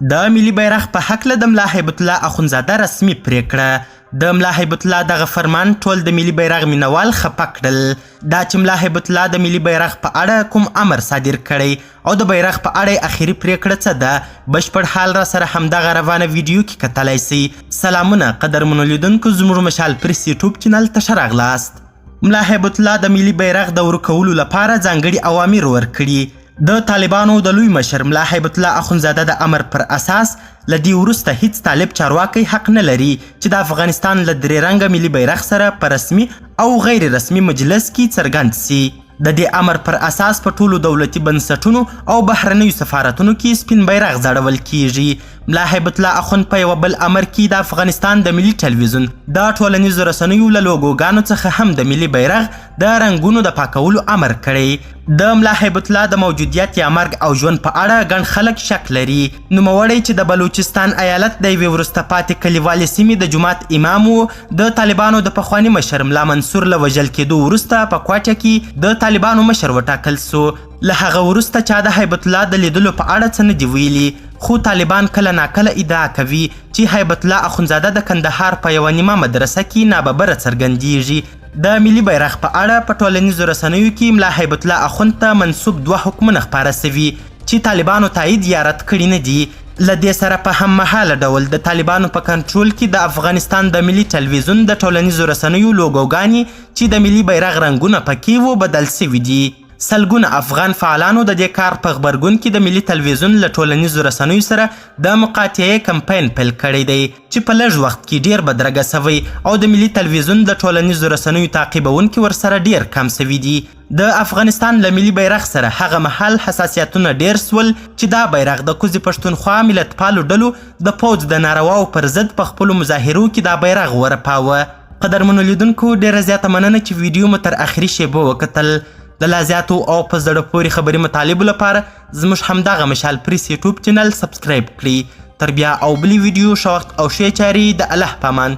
د ملي بیرغ په هکله د ملا هیبت الله اخندزاده رسمي پریکړه د ملا هیبت الله دغه فرمان ټول د ملي بیرغ مینوال خفه کړل. دا چې ملا هیبت الله د ملي بیرغ په اړه کوم امر صادر کړی او د بیرغ په اړه اخري پریکړه څه ده، بشپړ حال را سره همدغه روانه ویډیو کې کتلی سئ. سلامونه قدرمنو لیدونکو، زموږ مشال پریس یوټیوب چینل ته ښه راغلاست. ملا هیبت الله د ملي بیرغ د ورکولو لپاره ځانګړي اوامر ورکړي. د طالبانو د لوی مشر ملا هیبت الله اخندزاده د امر پر اساس له دې وروسته هیڅ طالب چارواکی حق نه لري چې د افغانستان له درې رنګه ملي بیرغ سره په رسمي او غیر رسمي مجلس کې څرګند سي. د دې امر پر اساس په ټولو دولتي بنسټونو او بهرنیو سفارتونو کې سپین بیرغ ځړول کیږي. ملا هیبت الله اخند په یو بل امر کې د افغانستان د ملي ټلویزیون د ټولنیزو رسنیو له لوګوګانو څخه هم د ملي بیرغ د رنګونو د پاکولو امر کړی. د ملا هیبت الله د موجودیت یا مرګ او ژوند په اړه ګڼ خلک شک لري. نوموړی چې د بلوچستان ایالت د یوې وروسته پاتې کلیوالې سیمې د جومات امام و، د طالبانو د پخواني مشر ملا منصور له وژل کېدو وروسته په کوټه کې د طالبانو مشر وټاکل سو. له هغه وروسته چا د هیبت الله د لیدلو په اړه څه نه دي ویلي، خو طالبان کله ناکله ادعا کوي چې هیبت الله اخندزاده د کندهار په یوه نیمه مدرسه کې ناببره څرګندیږي. د ملي بیرغ په اړه په ټولنیزو رسنیو کې ملا هیبت الله اخند ته منسوب 2 حکمونه خپاره سوي چې طالبانو تایید یا رد کړي نه دي. له دې سره په هممهاله ډول د طالبانو په کنټرول کې د افغانستان د ملي ټلویزیون د ټولنیزو رسنیو لوګوګانې چې د ملي بیرغ رنګونه پکې وو بدل سوي دي. سلګونه افغان فعالانو د دې کار په غبرګون کې د ملي ټلویزیون له ټولنیزو رسنیو سره د مقاطعې کمپاین پیل کړی دی چې په لږ وخت کې ډیر بدرګه سوی او د ملي ټلویزیون د ټولنیزو رسنیو تعقیبونکي ورسره ډیر کم سوي دي. د افغانستان له ملي بیرغ سره هغه مهال حساسیتونه ډیر سول چې دا بیرغ د کوزي پښتونخوا ملتپالو ډلو د پوځ د نارواو پر ضد په خپلو مظاهرو کې دا بیرغ ورپاوه. قدرمنو لیدونکو، ډیره زیاته مننه چې ویډیو مو تر اخري شیبو وکتل. د لا زیاتو او په زړه پورې خبري مطالبو لپاره زموږ همدغه مشال پریس یوټیوب چینل سبسکرایب کړئ. تر بیا او بلې ویډیو ښه وخت او ښې چارې د الله په امان.